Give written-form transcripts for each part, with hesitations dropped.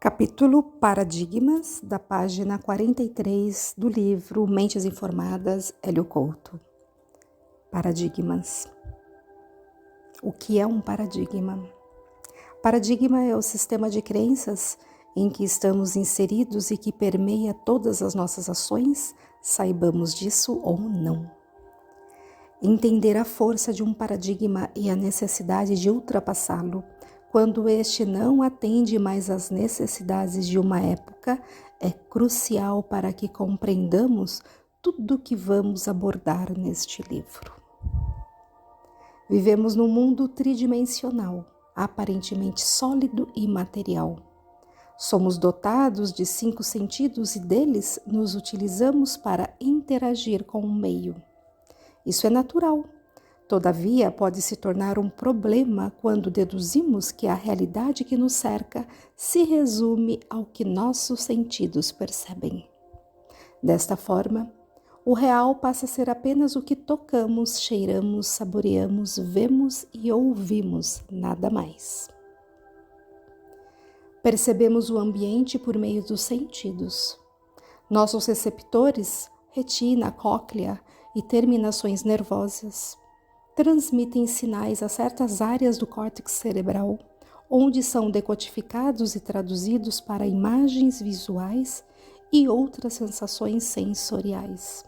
Capítulo Paradigmas, da página 43 do livro Mentes Informadas, Hélio Couto. Paradigmas. O que é um paradigma? Paradigma é o sistema de crenças em que estamos inseridos e que permeia todas as nossas ações, saibamos disso ou não. Entender a força de um paradigma e a necessidade de ultrapassá-lo, quando este não atende mais às necessidades de uma época, é crucial para que compreendamos tudo o que vamos abordar neste livro. Vivemos num mundo tridimensional, aparentemente sólido e material. Somos dotados de 5 sentidos e deles nos utilizamos para interagir com o meio. Isso é natural. Todavia, pode se tornar um problema quando deduzimos que a realidade que nos cerca se resume ao que nossos sentidos percebem. Desta forma, o real passa a ser apenas o que tocamos, cheiramos, saboreamos, vemos e ouvimos, nada mais. Percebemos o ambiente por meio dos sentidos. Nossos receptores, retina, cóclea e terminações nervosas, transmitem sinais a certas áreas do córtex cerebral, onde são decodificados e traduzidos para imagens visuais e outras sensações sensoriais.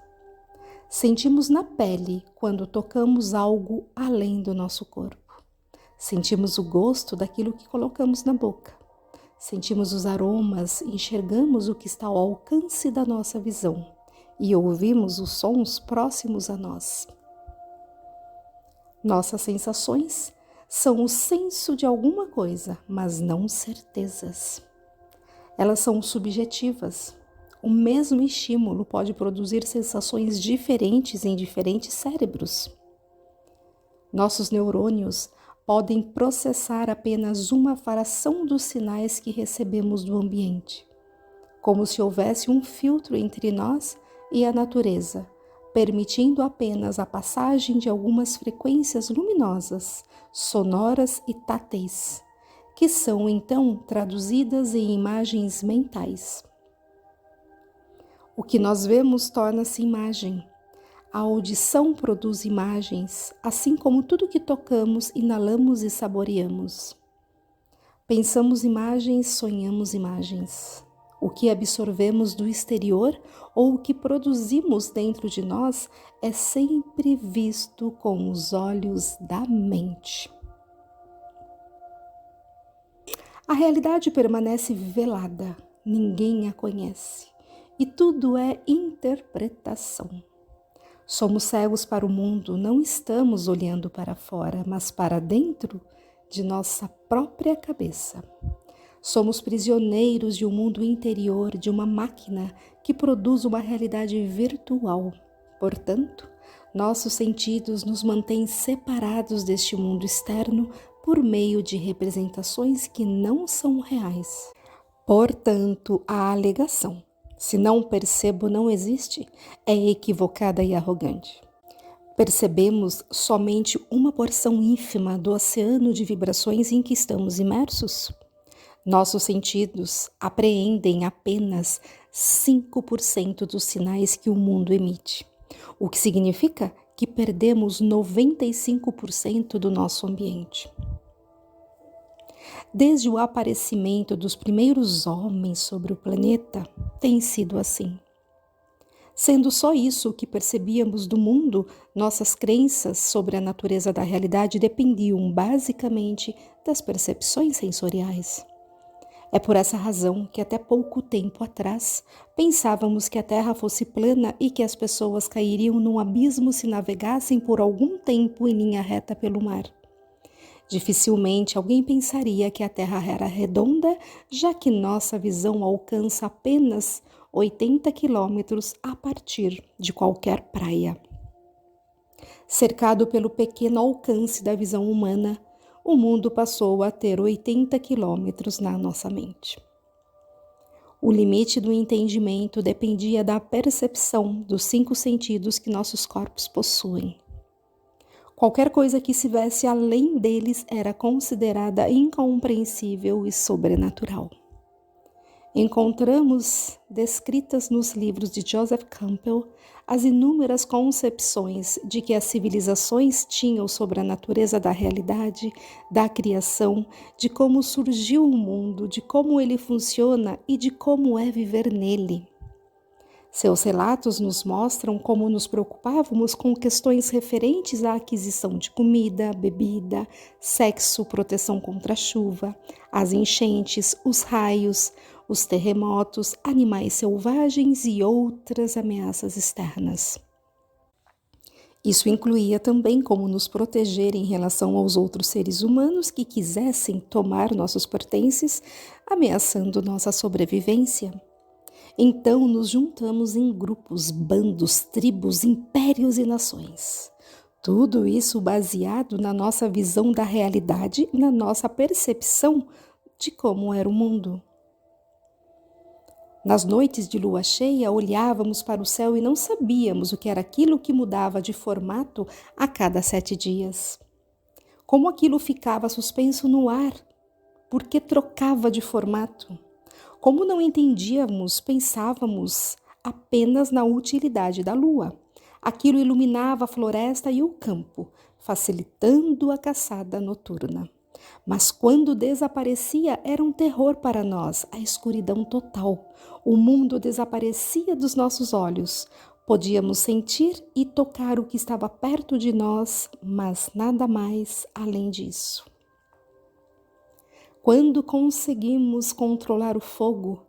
Sentimos na pele quando tocamos algo além do nosso corpo. Sentimos o gosto daquilo que colocamos na boca. Sentimos os aromas, enxergamos o que está ao alcance da nossa visão e ouvimos os sons próximos a nós. Nossas sensações são o senso de alguma coisa, mas não certezas. Elas são subjetivas. O mesmo estímulo pode produzir sensações diferentes em diferentes cérebros. Nossos neurônios podem processar apenas uma fração dos sinais que recebemos do ambiente, como se houvesse um filtro entre nós e a natureza, permitindo apenas a passagem de algumas frequências luminosas, sonoras e táteis, que são então traduzidas em imagens mentais. O que nós vemos torna-se imagem. A audição produz imagens, assim como tudo que tocamos, inalamos e saboreamos. Pensamos imagens, sonhamos imagens. O que absorvemos do exterior ou o que produzimos dentro de nós é sempre visto com os olhos da mente. A realidade permanece velada, ninguém a conhece e tudo é interpretação. Somos cegos para o mundo, não estamos olhando para fora, mas para dentro de nossa própria cabeça. Somos prisioneiros de um mundo interior, de uma máquina que produz uma realidade virtual. Portanto, nossos sentidos nos mantêm separados deste mundo externo por meio de representações que não são reais. Portanto, a alegação, se não percebo, não existe, é equivocada e arrogante. Percebemos somente uma porção ínfima do oceano de vibrações em que estamos imersos? Nossos sentidos apreendem apenas 5% dos sinais que o mundo emite, o que significa que perdemos 95% do nosso ambiente. Desde o aparecimento dos primeiros homens sobre o planeta, tem sido assim. Sendo só isso o que percebíamos do mundo, nossas crenças sobre a natureza da realidade dependiam basicamente das percepções sensoriais. É por essa razão que até pouco tempo atrás pensávamos que a Terra fosse plana e que as pessoas cairiam num abismo se navegassem por algum tempo em linha reta pelo mar. Dificilmente alguém pensaria que a Terra era redonda, já que nossa visão alcança apenas 80 quilômetros a partir de qualquer praia. Cercado pelo pequeno alcance da visão humana, o mundo passou a ter 80 quilômetros na nossa mente. O limite do entendimento dependia da percepção dos 5 sentidos que nossos corpos possuem. Qualquer coisa que estivesse além deles era considerada incompreensível e sobrenatural. Encontramos descritas nos livros de Joseph Campbell as inúmeras concepções de que as civilizações tinham sobre a natureza da realidade, da criação, de como surgiu o mundo, de como ele funciona e de como é viver nele. Seus relatos nos mostram como nos preocupávamos com questões referentes à aquisição de comida, bebida, sexo, proteção contra a chuva, as enchentes, os raios, os terremotos, animais selvagens e outras ameaças externas. Isso incluía também como nos proteger em relação aos outros seres humanos que quisessem tomar nossos pertences, ameaçando nossa sobrevivência. Então nos juntamos em grupos, bandos, tribos, impérios e nações. Tudo isso baseado na nossa visão da realidade, na nossa percepção de como era o mundo. Nas noites de lua cheia, olhávamos para o céu e não sabíamos o que era aquilo que mudava de formato a cada 7 dias. Como aquilo ficava suspenso no ar, porque trocava de formato. Como não entendíamos, pensávamos apenas na utilidade da lua. Aquilo iluminava a floresta e o campo, facilitando a caçada noturna. Mas quando desaparecia, era um terror para nós, a escuridão total. O mundo desaparecia dos nossos olhos. Podíamos sentir e tocar o que estava perto de nós, mas nada mais além disso. Quando conseguimos controlar o fogo,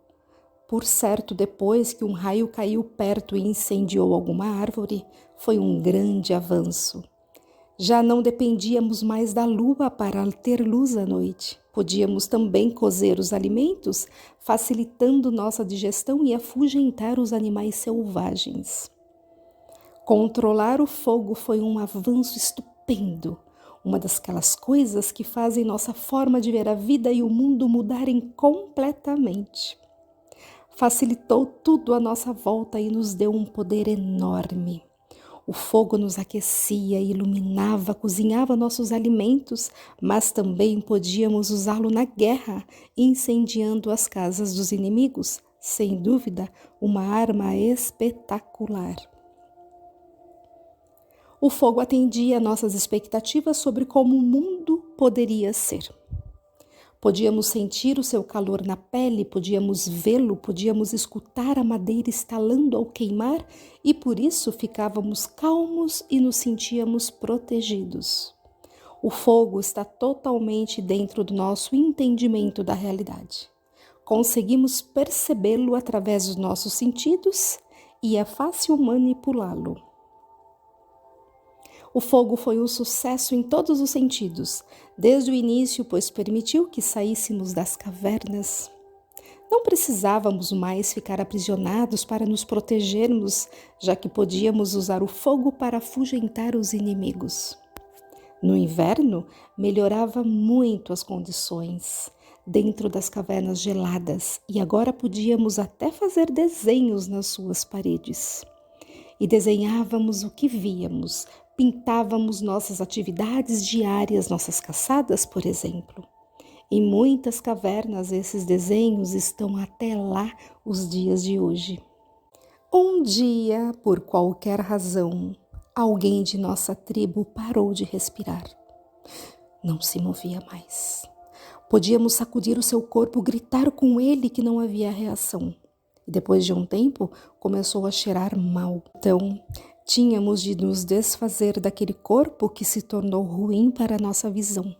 por certo, depois que um raio caiu perto e incendiou alguma árvore, foi um grande avanço. Já não dependíamos mais da lua para ter luz à noite. Podíamos também cozer os alimentos, facilitando nossa digestão e afugentar os animais selvagens. Controlar o fogo foi um avanço estupendo, uma daquelas coisas que fazem nossa forma de ver a vida e o mundo mudarem completamente. Facilitou tudo à nossa volta e nos deu um poder enorme. O fogo nos aquecia, iluminava, cozinhava nossos alimentos, mas também podíamos usá-lo na guerra, incendiando as casas dos inimigos. Sem dúvida, uma arma espetacular. O fogo atendia nossas expectativas sobre como o mundo poderia ser. Podíamos sentir o seu calor na pele, podíamos vê-lo, podíamos escutar a madeira estalando ao queimar e por isso ficávamos calmos e nos sentíamos protegidos. O fogo está totalmente dentro do nosso entendimento da realidade. Conseguimos percebê-lo através dos nossos sentidos e é fácil manipulá-lo. O fogo foi um sucesso em todos os sentidos, desde o início, pois permitiu que saíssemos das cavernas. Não precisávamos mais ficar aprisionados para nos protegermos, já que podíamos usar o fogo para afugentar os inimigos. No inverno, melhorava muito as condições dentro das cavernas geladas e agora podíamos até fazer desenhos nas suas paredes. E desenhávamos o que víamos, pintávamos nossas atividades diárias, nossas caçadas, por exemplo. Em muitas cavernas, esses desenhos estão até lá os dias de hoje. Um dia, por qualquer razão, alguém de nossa tribo parou de respirar. Não se movia mais. Podíamos sacudir o seu corpo, gritar com ele que não havia reação. E depois de um tempo, começou a cheirar mal. Então, tínhamos de nos desfazer daquele corpo que se tornou ruim para a nossa visão.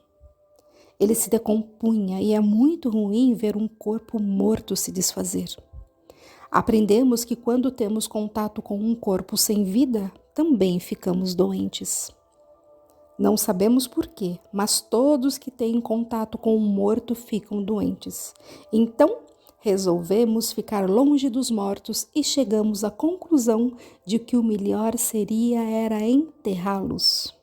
Ele se decompunha e é muito ruim ver um corpo morto se desfazer. Aprendemos que quando temos contato com um corpo sem vida, também ficamos doentes. Não sabemos por quê, mas todos que têm contato com um morto ficam doentes. Então, resolvemos ficar longe dos mortos e chegamos à conclusão de que o melhor era enterrá-los.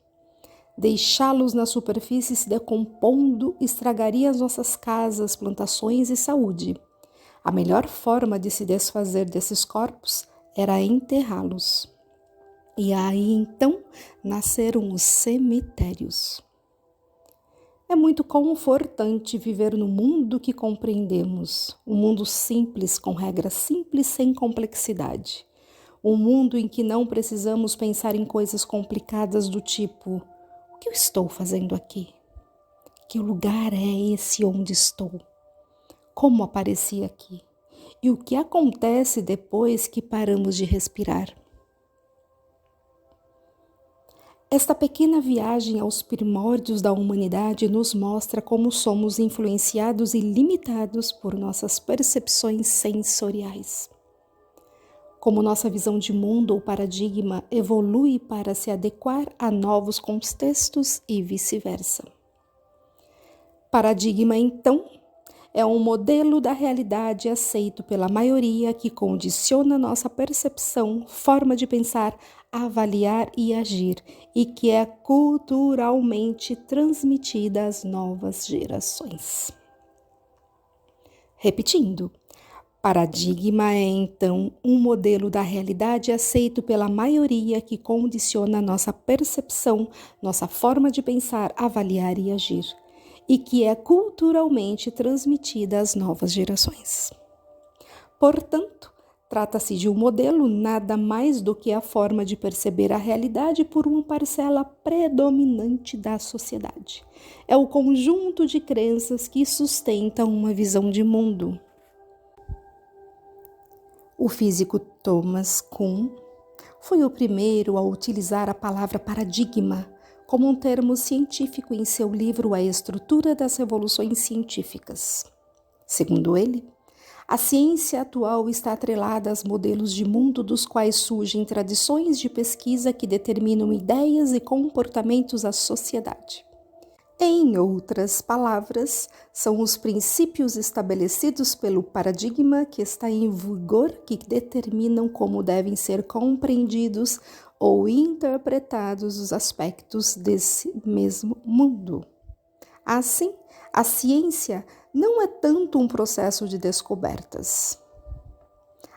Deixá-los na superfície se decompondo estragaria as nossas casas, plantações e saúde. A melhor forma de se desfazer desses corpos era enterrá-los. E aí então nasceram os cemitérios. É muito confortante viver no mundo que compreendemos, um mundo simples, com regras simples, sem complexidade. Um mundo em que não precisamos pensar em coisas complicadas do tipo: o que eu estou fazendo aqui? Que lugar é esse onde estou? Como apareci aqui? E o que acontece depois que paramos de respirar? Esta pequena viagem aos primórdios da humanidade nos mostra como somos influenciados e limitados por nossas percepções sensoriais. Como nossa visão de mundo ou paradigma evolui para se adequar a novos contextos e vice-versa. Paradigma, então, é um modelo da realidade aceito pela maioria que condiciona nossa percepção, forma de pensar, avaliar e agir, e que é culturalmente transmitida às novas gerações. Repetindo, paradigma é então um modelo da realidade aceito pela maioria que condiciona nossa percepção, nossa forma de pensar, avaliar e agir, e que é culturalmente transmitida às novas gerações. Portanto, trata-se de um modelo nada mais do que a forma de perceber a realidade por uma parcela predominante da sociedade. É o conjunto de crenças que sustentam uma visão de mundo. O físico Thomas Kuhn foi o primeiro a utilizar a palavra paradigma como um termo científico em seu livro A Estrutura das Revoluções Científicas. Segundo ele, a ciência atual está atrelada aos modelos de mundo dos quais surgem tradições de pesquisa que determinam ideias e comportamentos à sociedade. Em outras palavras, são os princípios estabelecidos pelo paradigma que está em vigor que determinam como devem ser compreendidos ou interpretados os aspectos desse mesmo mundo. Assim, a ciência não é tanto um processo de descobertas.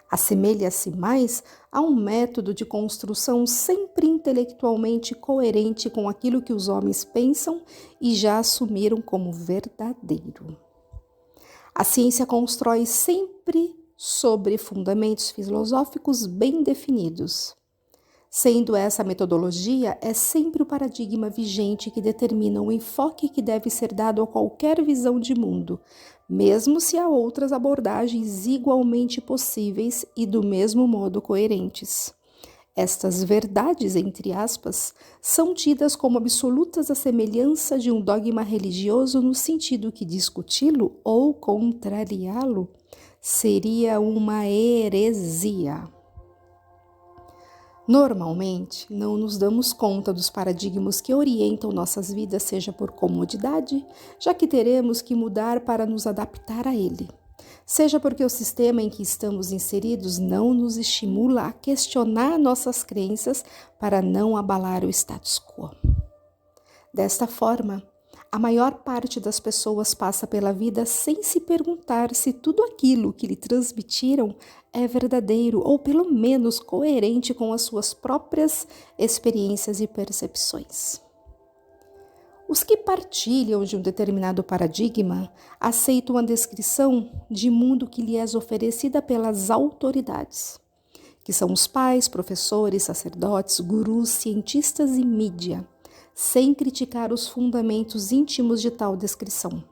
Assemelha-se mais a um método de construção sempre intelectualmente coerente com aquilo que os homens pensam e já assumiram como verdadeiro. A ciência constrói sempre sobre fundamentos filosóficos bem definidos. Sendo essa metodologia, é sempre o paradigma vigente que determina o enfoque que deve ser dado a qualquer visão de mundo, mesmo se há outras abordagens igualmente possíveis e do mesmo modo coerentes. Estas verdades, entre aspas, são tidas como absolutas à semelhança de um dogma religioso no sentido que discuti-lo ou contrariá-lo seria uma heresia. Normalmente, não nos damos conta dos paradigmas que orientam nossas vidas, seja por comodidade, já que teremos que mudar para nos adaptar a ele, seja porque o sistema em que estamos inseridos não nos estimula a questionar nossas crenças para não abalar o status quo. Desta forma, a maior parte das pessoas passa pela vida sem se perguntar se tudo aquilo que lhe transmitiram é verdadeiro ou pelo menos coerente com as suas próprias experiências e percepções. Os que partilham de um determinado paradigma aceitam a descrição de mundo que lhe é oferecida pelas autoridades, que são os pais, professores, sacerdotes, gurus, cientistas e mídia, sem criticar os fundamentos íntimos de tal descrição.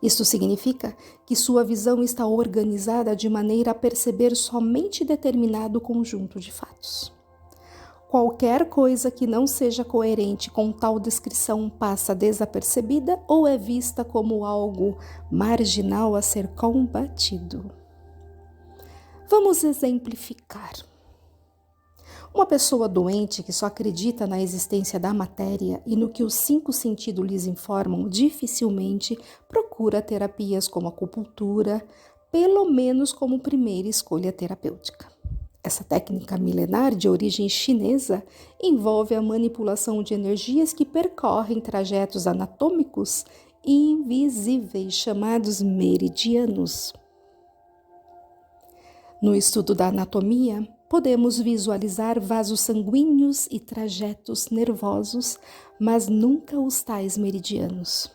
Isto significa que sua visão está organizada de maneira a perceber somente determinado conjunto de fatos. Qualquer coisa que não seja coerente com tal descrição passa desapercebida ou é vista como algo marginal a ser combatido. Vamos exemplificar. Uma pessoa doente que só acredita na existência da matéria e no que os 5 sentidos lhes informam, dificilmente procura terapias como acupuntura, pelo menos como primeira escolha terapêutica. Essa técnica milenar de origem chinesa envolve a manipulação de energias que percorrem trajetos anatômicos invisíveis chamados meridianos. No estudo da anatomia, Podemos visualizar vasos sanguíneos e trajetos nervosos, mas nunca os tais meridianos.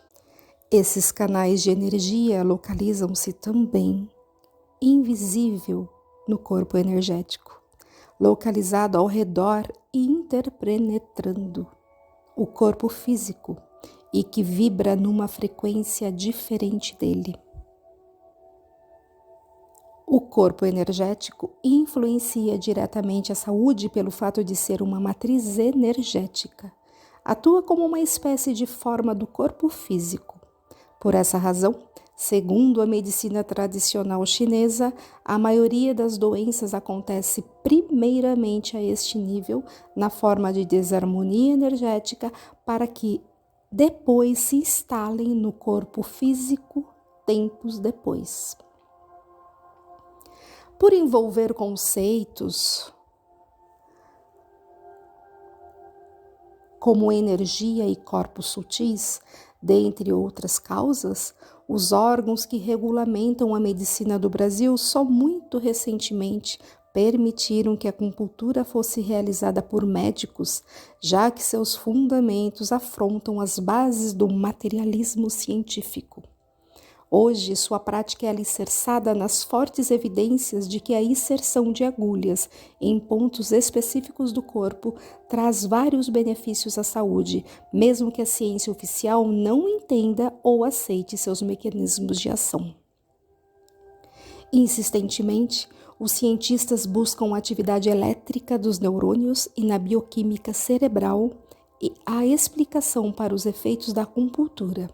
Esses canais de energia localizam-se também, invisível, no corpo energético, localizado ao redor e interpenetrando o corpo físico e que vibra numa frequência diferente dele. O corpo energético influencia diretamente a saúde pelo fato de ser uma matriz energética. Atua como uma espécie de forma do corpo físico. Por essa razão, segundo a medicina tradicional chinesa, a maioria das doenças acontece primeiramente a este nível, na forma de desarmonia energética, para que depois se instalem no corpo físico tempos depois. Por envolver conceitos como energia e corpos sutis, dentre outras causas, os órgãos que regulamentam a medicina do Brasil só muito recentemente permitiram que a acupuntura fosse realizada por médicos, já que seus fundamentos afrontam as bases do materialismo científico. Hoje, sua prática é alicerçada nas fortes evidências de que a inserção de agulhas em pontos específicos do corpo traz vários benefícios à saúde, mesmo que a ciência oficial não entenda ou aceite seus mecanismos de ação. Insistentemente, os cientistas buscam a atividade elétrica dos neurônios e na bioquímica cerebral e a explicação para os efeitos da acupuntura,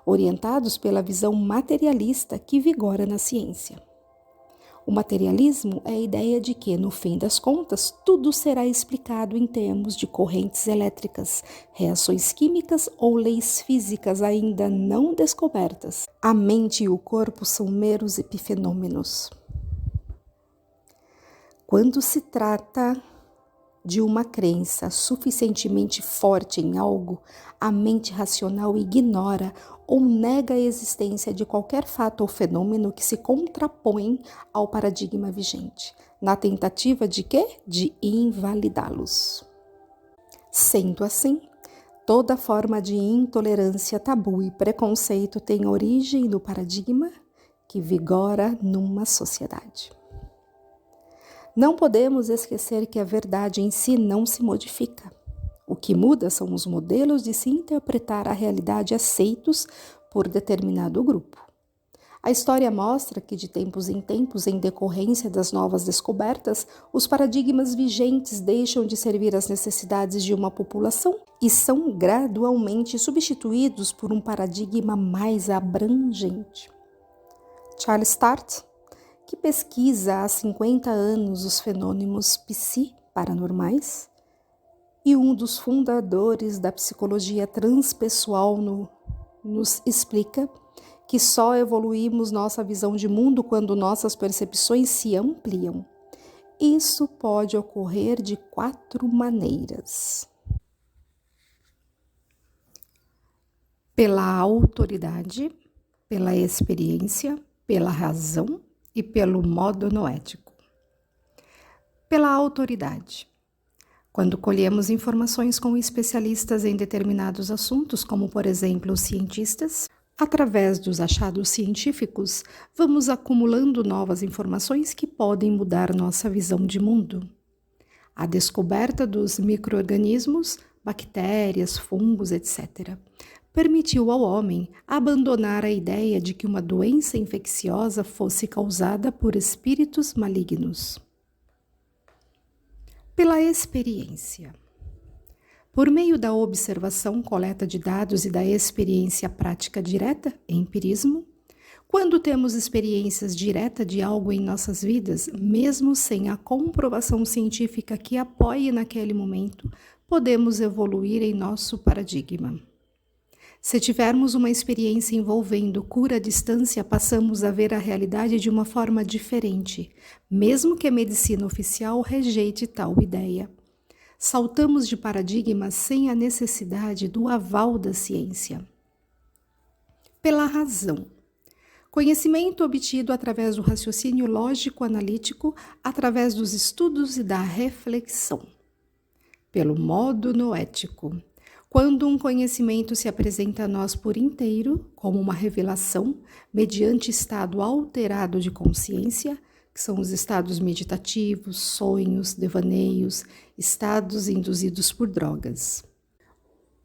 orientados pela visão materialista que vigora na ciência. O materialismo é a ideia de que, no fim das contas, tudo será explicado em termos de correntes elétricas, reações químicas ou leis físicas ainda não descobertas. A mente e o corpo são meros epifenômenos. Quando se trata de uma crença suficientemente forte em algo, a mente racional ignora ou nega a existência de qualquer fato ou fenômeno que se contrapõe ao paradigma vigente, na tentativa de quê? De invalidá-los. Sendo assim, toda forma de intolerância, tabu e preconceito tem origem no paradigma que vigora numa sociedade. Não podemos esquecer que a verdade em si não se modifica. O que muda são os modelos de se interpretar a realidade aceitos por determinado grupo. A história mostra que, de tempos em tempos, em decorrência das novas descobertas, os paradigmas vigentes deixam de servir às necessidades de uma população e são gradualmente substituídos por um paradigma mais abrangente. Charles Sturt, que pesquisa há 50 anos os fenômenos psi-paranormais e um dos fundadores da psicologia transpessoal nos explica que só evoluímos nossa visão de mundo quando nossas percepções se ampliam. Isso pode ocorrer de 4 maneiras: pela autoridade, pela experiência, pela razão e pelo modo noético. Pela autoridade. Quando colhemos informações com especialistas em determinados assuntos, como por exemplo os cientistas, através dos achados científicos, vamos acumulando novas informações que podem mudar nossa visão de mundo. A descoberta dos micro-organismos, bactérias, fungos, etc., permitiu ao homem abandonar a ideia de que uma doença infecciosa fosse causada por espíritos malignos. Pela experiência. Por meio da observação, coleta de dados e da experiência prática direta, empirismo, quando temos experiências diretas de algo em nossas vidas, mesmo sem a comprovação científica que apoie naquele momento, podemos evoluir em nosso paradigma. Se tivermos uma experiência envolvendo cura à distância, passamos a ver a realidade de uma forma diferente, mesmo que a medicina oficial rejeite tal ideia. Saltamos de paradigma sem a necessidade do aval da ciência. Pela razão. Conhecimento obtido através do raciocínio lógico-analítico, através dos estudos e da reflexão. Pelo modo noético. Quando um conhecimento se apresenta a nós por inteiro, como uma revelação, mediante estado alterado de consciência, que são os estados meditativos, sonhos, devaneios, estados induzidos por drogas.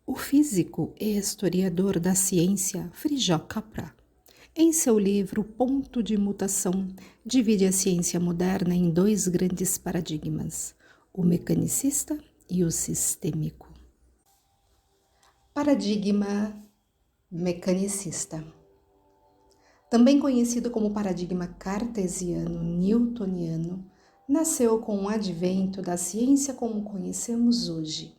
O físico e historiador da ciência, Frijó Capra, em seu livro Ponto de Mutação, divide a ciência moderna em dois grandes paradigmas, o mecanicista e o sistêmico. Paradigma mecanicista. Também conhecido como paradigma cartesiano-newtoniano, nasceu com o advento da ciência como conhecemos hoje,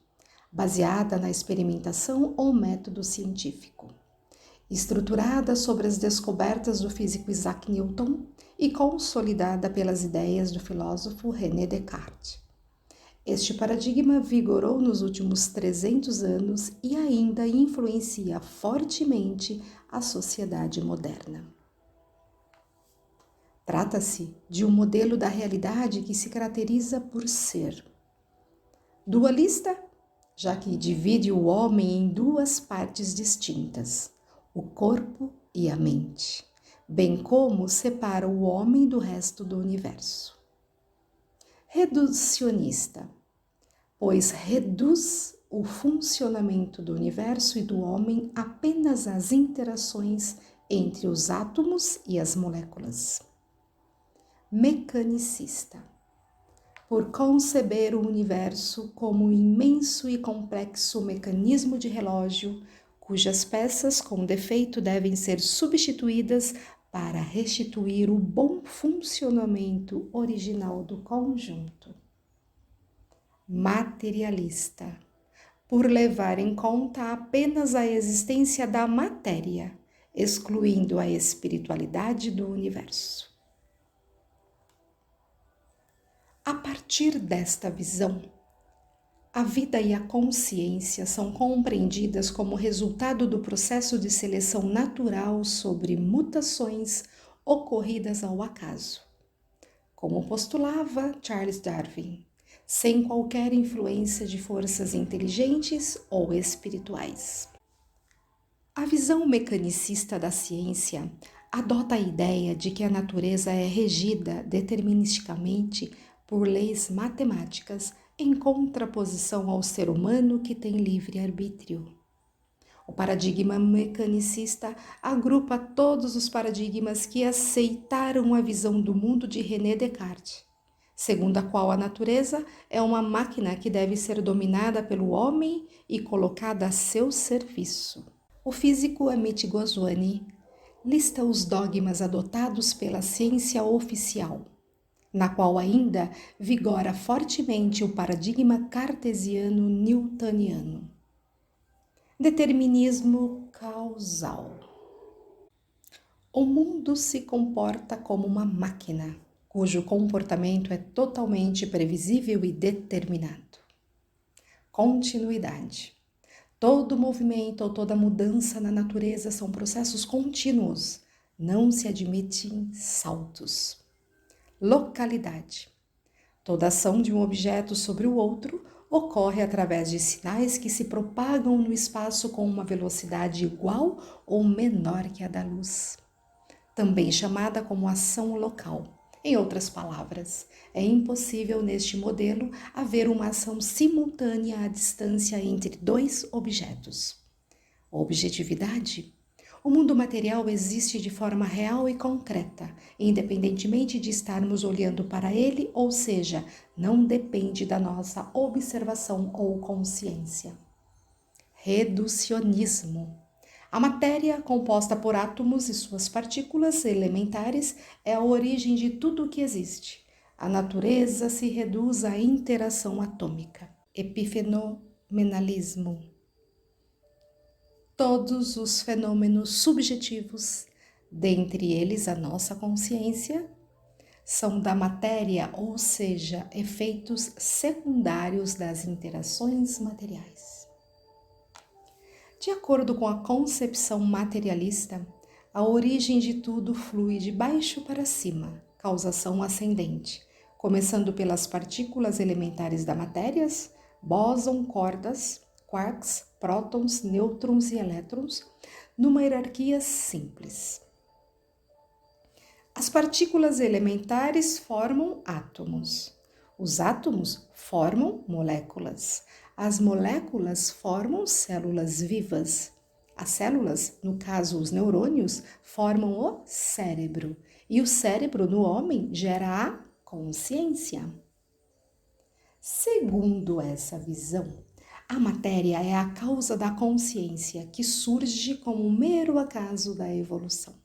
baseada na experimentação ou método científico, estruturada sobre as descobertas do físico Isaac Newton e consolidada pelas ideias do filósofo René Descartes. Este paradigma vigorou nos últimos 300 anos e ainda influencia fortemente a sociedade moderna. Trata-se de um modelo da realidade que se caracteriza por ser dualista, já que divide o homem em duas partes distintas, o corpo e a mente, bem como separa o homem do resto do universo. Reducionista, pois reduz o funcionamento do universo e do homem apenas às interações entre os átomos e as moléculas. Mecanicista, por conceber o universo como um imenso e complexo mecanismo de relógio, cujas peças com defeito devem ser substituídas para restituir o bom funcionamento original do conjunto. Materialista, por levar em conta apenas a existência da matéria, excluindo a espiritualidade do universo. A partir desta visão, a vida e a consciência são compreendidas como resultado do processo de seleção natural sobre mutações ocorridas ao acaso, como postulava Charles Darwin, sem qualquer influência de forças inteligentes ou espirituais. A visão mecanicista da ciência adota a ideia de que a natureza é regida deterministicamente por leis matemáticas em contraposição ao ser humano que tem livre-arbítrio. O paradigma mecanicista agrupa todos os paradigmas que aceitaram a visão do mundo de René Descartes, segundo a qual a natureza é uma máquina que deve ser dominada pelo homem e colocada a seu serviço. O físico Amit Goswami lista os dogmas adotados pela ciência oficial, na qual ainda vigora fortemente o paradigma cartesiano-newtoniano. Determinismo causal. O mundo se comporta como uma máquina, cujo comportamento é totalmente previsível e determinado. Continuidade. Todo movimento ou toda mudança na natureza são processos contínuos, não se admitem saltos. Localidade. Toda ação de um objeto sobre o outro ocorre através de sinais que se propagam no espaço com uma velocidade igual ou menor que a da luz, também chamada como ação local. Em outras palavras, é impossível neste modelo haver uma ação simultânea à distância entre dois objetos. Objetividade. O mundo material existe de forma real e concreta, independentemente de estarmos olhando para ele, ou seja, não depende da nossa observação ou consciência. Reducionismo. A matéria, composta por átomos e suas partículas elementares, é a origem de tudo o que existe. A natureza se reduz à interação atômica. Epifenomenalismo. Todos os fenômenos subjetivos, dentre eles a nossa consciência, são da matéria, ou seja, efeitos secundários das interações materiais. De acordo com a concepção materialista, A origem de tudo flui de baixo para cima, causação ascendente, começando pelas partículas elementares da matéria, bóson, cordas, quarks, prótons, nêutrons e elétrons, numa hierarquia simples. As partículas elementares formam átomos. Os átomos formam moléculas. As moléculas formam células vivas. As células, no caso os neurônios, formam o cérebro. E o cérebro no homem gera a consciência. Segundo essa visão, a matéria é a causa da consciência que surge como um mero acaso da evolução.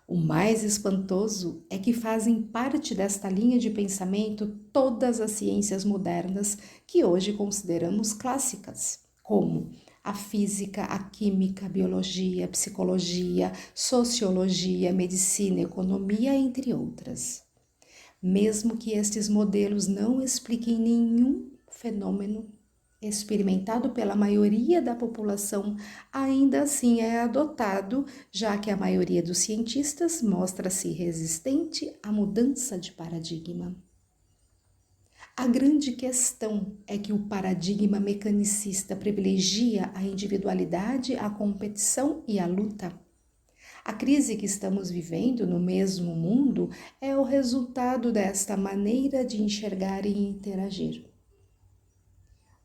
O mais espantoso é que fazem parte desta linha de pensamento todas as ciências modernas que hoje consideramos clássicas, como a física, a química, a biologia, a psicologia, sociologia, medicina, economia, entre outras. Mesmo que estes modelos não expliquem nenhum fenômeno experimentado pela maioria da população, ainda assim é adotado, já que a maioria dos cientistas mostra-se resistente à mudança de paradigma. A grande questão é que o paradigma mecanicista privilegia a individualidade, a competição e a luta. A crise que estamos vivendo no mesmo mundo é o resultado desta maneira de enxergar e interagir.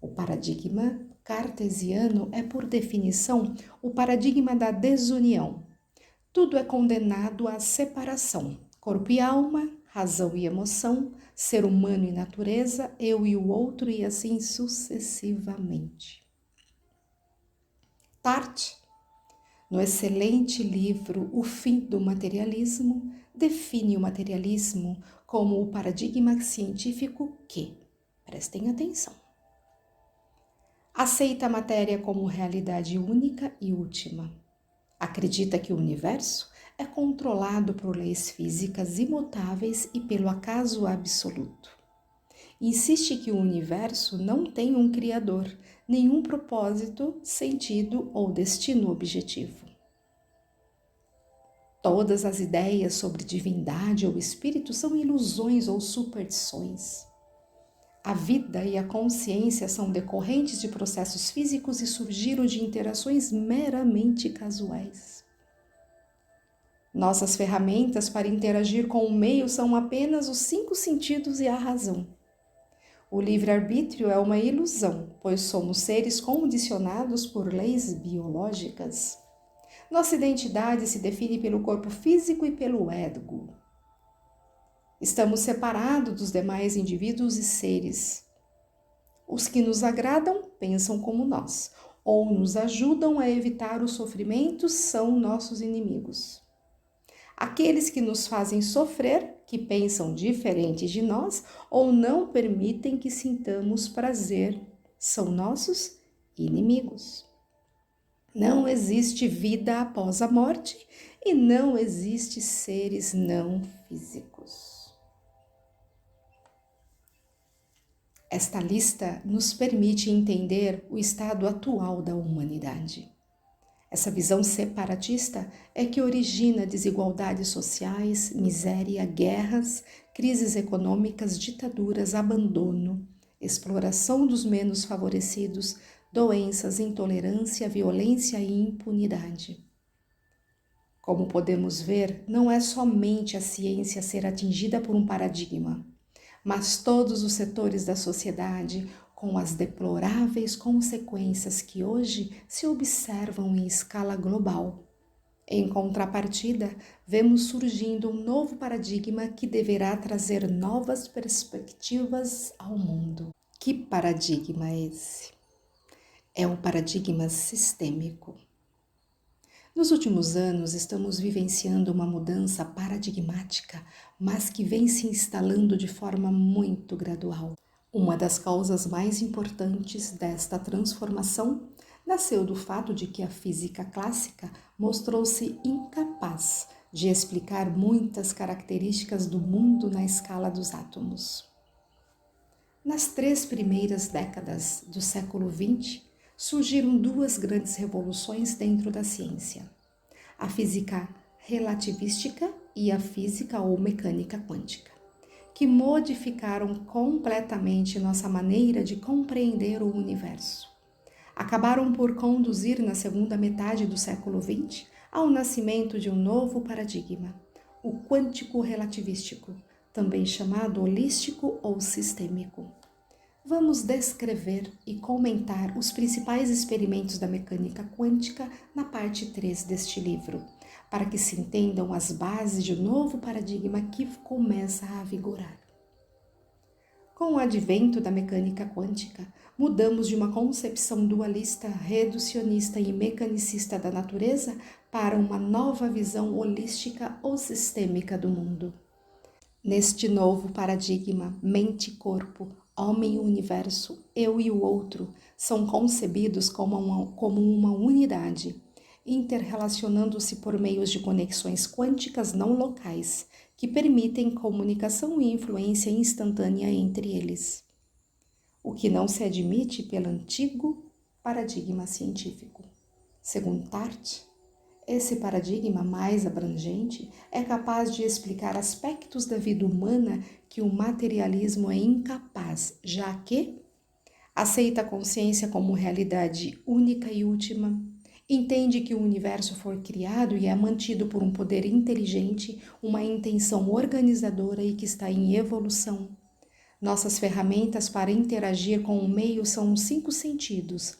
O paradigma cartesiano é, por definição, o paradigma da desunião. Tudo é condenado à separação. Corpo e alma, razão e emoção, ser humano e natureza, eu e o outro e assim sucessivamente. Tarde, no excelente livro O Fim do Materialismo, define o materialismo como o paradigma científico que, prestem atenção, aceita a matéria como realidade única e última. Acredita que o universo é controlado por leis físicas imutáveis e pelo acaso absoluto. Insiste que o universo não tem um criador, nenhum propósito, sentido ou destino objetivo. Todas as ideias sobre divindade ou espírito são ilusões ou superstições. A vida e a consciência são decorrentes de processos físicos e surgiram de interações meramente casuais. Nossas ferramentas para interagir com o meio são apenas os 5 sentidos e a razão. O livre-arbítrio é uma ilusão, pois somos seres condicionados por leis biológicas. Nossa identidade se define pelo corpo físico e pelo ego. Estamos separados dos demais indivíduos e seres. Os que nos agradam pensam como nós, ou nos ajudam a evitar os sofrimentos são nossos inimigos. Aqueles que nos fazem sofrer, que pensam diferente de nós ou não permitem que sintamos prazer, são nossos inimigos. Não existe vida após a morte e não existe seres não físicos. Esta lista nos permite entender o estado atual da humanidade. Essa visão separatista é que origina desigualdades sociais, miséria, guerras, crises econômicas, ditaduras, abandono, exploração dos menos favorecidos, doenças, intolerância, violência e impunidade. Como podemos ver, não é somente a ciência a ser atingida por um paradigma, mas todos os setores da sociedade, com as deploráveis consequências que hoje se observam em escala global. Em contrapartida, vemos surgindo um novo paradigma que deverá trazer novas perspectivas ao mundo. Que paradigma é esse? É o paradigma sistêmico. Nos últimos anos, estamos vivenciando uma mudança paradigmática, mas que vem se instalando de forma muito gradual. Uma das causas mais importantes desta transformação nasceu do fato de que a física clássica mostrou-se incapaz de explicar muitas características do mundo na escala dos átomos. Nas 3 primeiras décadas do século XX, surgiram 2 grandes revoluções dentro da ciência. a física relativística e a física ou mecânica quântica, que modificaram completamente nossa maneira de compreender o universo. Acabaram por conduzir na segunda metade do século XX ao nascimento de um novo paradigma, o quântico relativístico, também chamado holístico ou sistêmico. Vamos descrever e comentar os principais experimentos da mecânica quântica na parte 3 deste livro, para que se entendam as bases de um novo paradigma que começa a vigorar. Com o advento da mecânica quântica, mudamos de uma concepção dualista, reducionista e mecanicista da natureza para uma nova visão holística ou sistêmica do mundo. Neste novo paradigma, mente e corpo, homem e universo, eu e o outro, são concebidos como uma unidade, interrelacionando-se por meios de conexões quânticas não locais, que permitem comunicação e influência instantânea entre eles. O que não se admite pelo antigo paradigma científico. Segundo Tarde, esse paradigma mais abrangente é capaz de explicar aspectos da vida humana que o materialismo é incapaz, já que aceita a consciência como realidade única e última, entende que o universo foi criado e é mantido por um poder inteligente, uma intenção organizadora e que está em evolução. Nossas ferramentas para interagir com o meio são os 5 sentidos: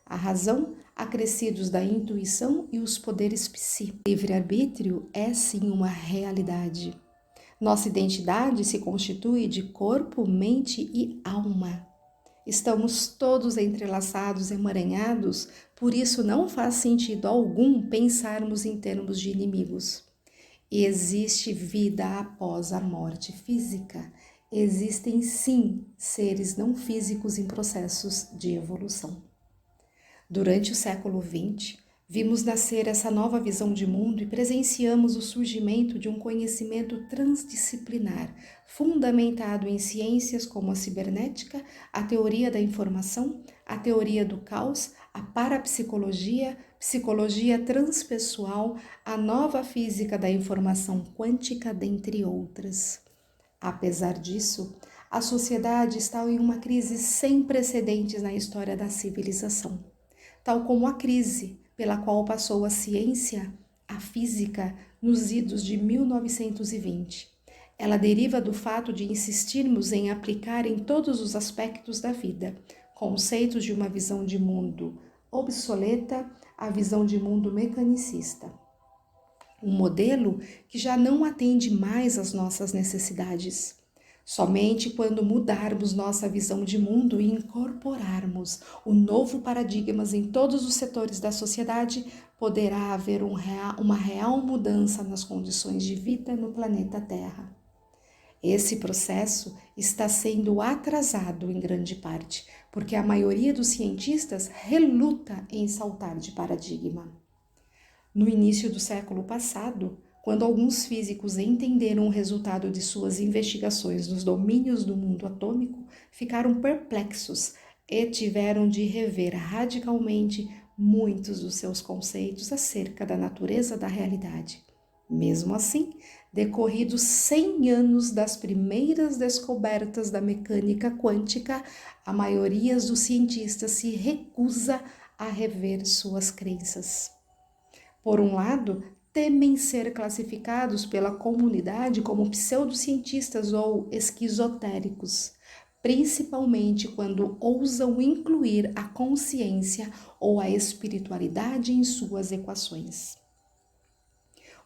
a razão, acrescidos da intuição e os poderes psíquicos. Livre-arbítrio é sim uma realidade. Nossa identidade se constitui de corpo, mente e alma. Estamos todos entrelaçados, emaranhados, por isso não faz sentido algum pensarmos em termos de inimigos. Existe vida após a morte física. Existem sim seres não físicos em processos de evolução. Durante o século XX, vimos nascer essa nova visão de mundo e presenciamos o surgimento de um conhecimento transdisciplinar, fundamentado em ciências como a cibernética, a teoria da informação, a teoria do caos, a parapsicologia, psicologia transpessoal, a nova física da informação quântica, dentre outras. Apesar disso, a sociedade está em uma crise sem precedentes na história da civilização, tal como a crise pela qual passou a ciência, a física, nos idos de 1920. Ela deriva do fato de insistirmos em aplicar em todos os aspectos da vida conceitos de uma visão de mundo obsoleta à visão de mundo mecanicista. Um modelo que já não atende mais às nossas necessidades. Somente quando mudarmos nossa visão de mundo e incorporarmos o novo paradigma em todos os setores da sociedade, poderá haver uma real mudança nas condições de vida no planeta Terra. Esse processo está sendo atrasado em grande parte, porque a maioria dos cientistas reluta em saltar de paradigma. No início do século passado, quando alguns físicos entenderam o resultado de suas investigações nos domínios do mundo atômico, ficaram perplexos e tiveram de rever radicalmente muitos dos seus conceitos acerca da natureza da realidade. Mesmo assim, decorridos 100 anos das primeiras descobertas da mecânica quântica, a maioria dos cientistas se recusa a rever suas crenças. Por um lado, temem ser classificados pela comunidade como pseudocientistas ou esquizotéricos, principalmente quando ousam incluir a consciência ou a espiritualidade em suas equações.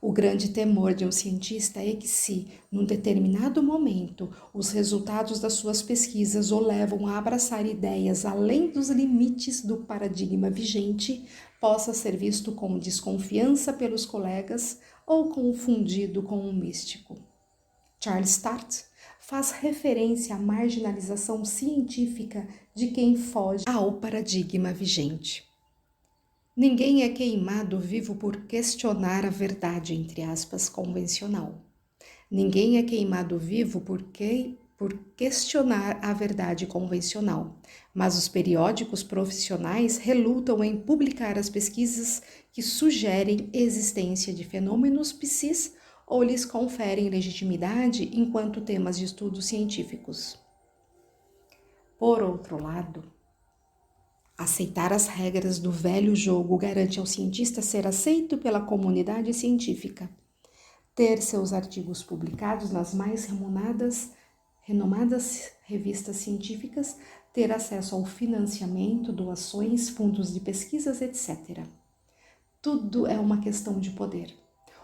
O grande temor de um cientista é que se, num determinado momento, os resultados das suas pesquisas o levam a abraçar ideias além dos limites do paradigma vigente, possa ser visto com desconfiança pelos colegas ou confundido com um místico. Charles Start faz referência à marginalização científica de quem foge ao paradigma vigente. Ninguém é queimado vivo por questionar a verdade, entre aspas, convencional. Ninguém é queimado vivo por por questionar a verdade convencional, mas os periódicos profissionais relutam em publicar as pesquisas que sugerem existência de fenômenos psis ou lhes conferem legitimidade enquanto temas de estudos científicos. Por outro lado, aceitar as regras do velho jogo garante ao cientista ser aceito pela comunidade científica, ter seus artigos publicados nas mais renomadas revistas científicas, ter acesso ao financiamento, doações, fundos de pesquisas, etc. Tudo é uma questão de poder.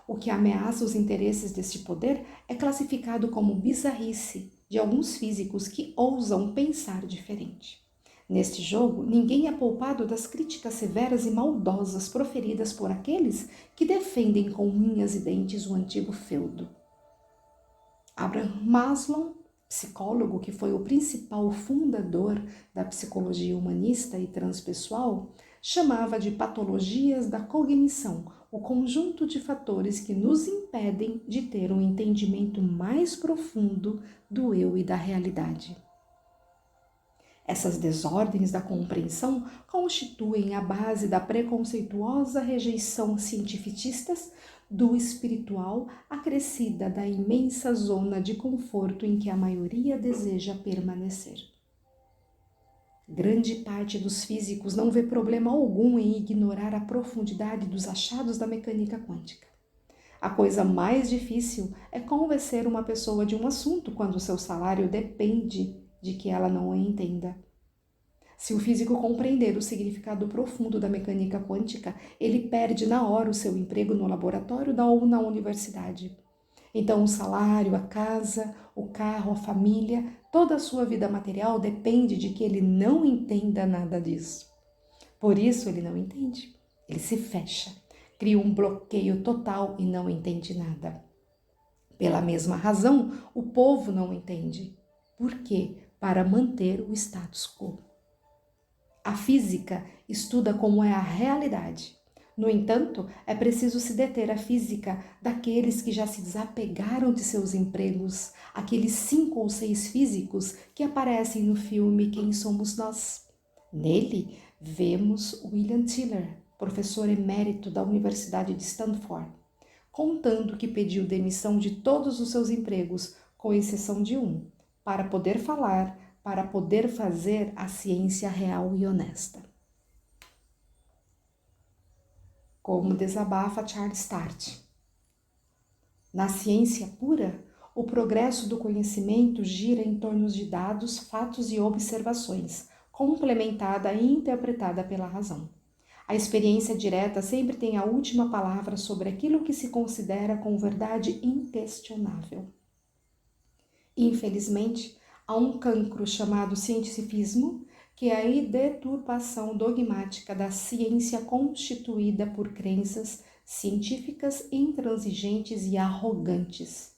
O que ameaça os interesses deste poder é classificado como bizarrice de alguns físicos que ousam pensar diferente. Neste jogo, ninguém é poupado das críticas severas e maldosas proferidas por aqueles que defendem com unhas e dentes o antigo feudo. Abraham Maslow, psicólogo que foi o principal fundador da psicologia humanista e transpessoal, chamava de patologias da cognição o conjunto de fatores que nos impedem de ter um entendimento mais profundo do eu e da realidade. Essas desordens da compreensão constituem a base da preconceituosa rejeição cientificistas do espiritual, acrescida da imensa zona de conforto em que a maioria deseja permanecer. Grande parte dos físicos não vê problema algum em ignorar a profundidade dos achados da mecânica quântica. A coisa mais difícil é convencer uma pessoa de um assunto quando seu salário depende de que ela não o entenda. Se o físico compreender o significado profundo da mecânica quântica, ele perde na hora o seu emprego no laboratório ou na universidade. Então o salário, a casa, o carro, a família, toda a sua vida material depende de que ele não entenda nada disso. Por isso ele não entende, ele se fecha, cria um bloqueio total e não entende nada. Pela mesma razão, o povo não entende. Por quê? Para manter o status quo. A física estuda como é a realidade. No entanto, é preciso se deter à física daqueles que já se desapegaram de seus empregos, aqueles 5 ou 6 físicos que aparecem no filme Quem Somos Nós. Nele, vemos William Tiller, professor emérito da Universidade de Stanford, contando que pediu demissão de todos os seus empregos, com exceção de um, para poder falar, para poder fazer a ciência real e honesta. Como desabafa Charles Tart. Na ciência pura, o progresso do conhecimento gira em torno de dados, fatos e observações, complementada e interpretada pela razão. A experiência direta sempre tem a última palavra sobre aquilo que se considera como verdade inquestionável. Infelizmente, há um cancro chamado cientificismo, que é a deturpação dogmática da ciência constituída por crenças científicas intransigentes e arrogantes,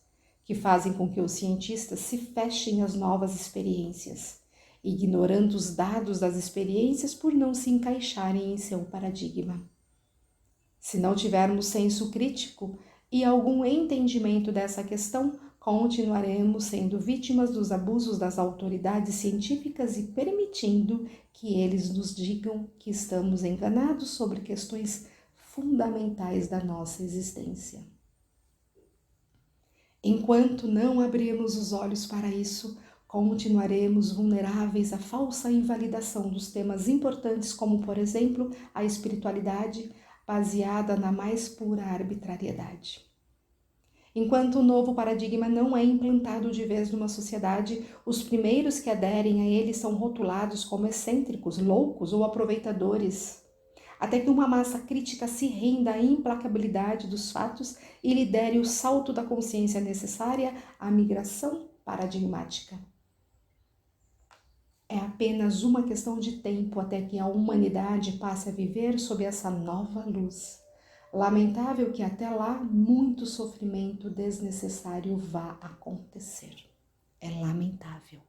que fazem com que os cientistas se fechem às novas experiências, ignorando os dados das experiências por não se encaixarem em seu paradigma. Se não tivermos senso crítico e algum entendimento dessa questão, continuaremos sendo vítimas dos abusos das autoridades científicas e permitindo que eles nos digam que estamos enganados sobre questões fundamentais da nossa existência. Enquanto não abrirmos os olhos para isso, continuaremos vulneráveis à falsa invalidação dos temas importantes como, por exemplo, a espiritualidade, baseada na mais pura arbitrariedade. Enquanto o novo paradigma não é implantado de vez numa sociedade, os primeiros que aderem a ele são rotulados como excêntricos, loucos ou aproveitadores, até que uma massa crítica se renda à implacabilidade dos fatos e lidere o salto da consciência necessária à migração paradigmática. É apenas uma questão de tempo até que a humanidade passe a viver sob essa nova luz. Lamentável que até lá muito sofrimento desnecessário vá acontecer. É lamentável.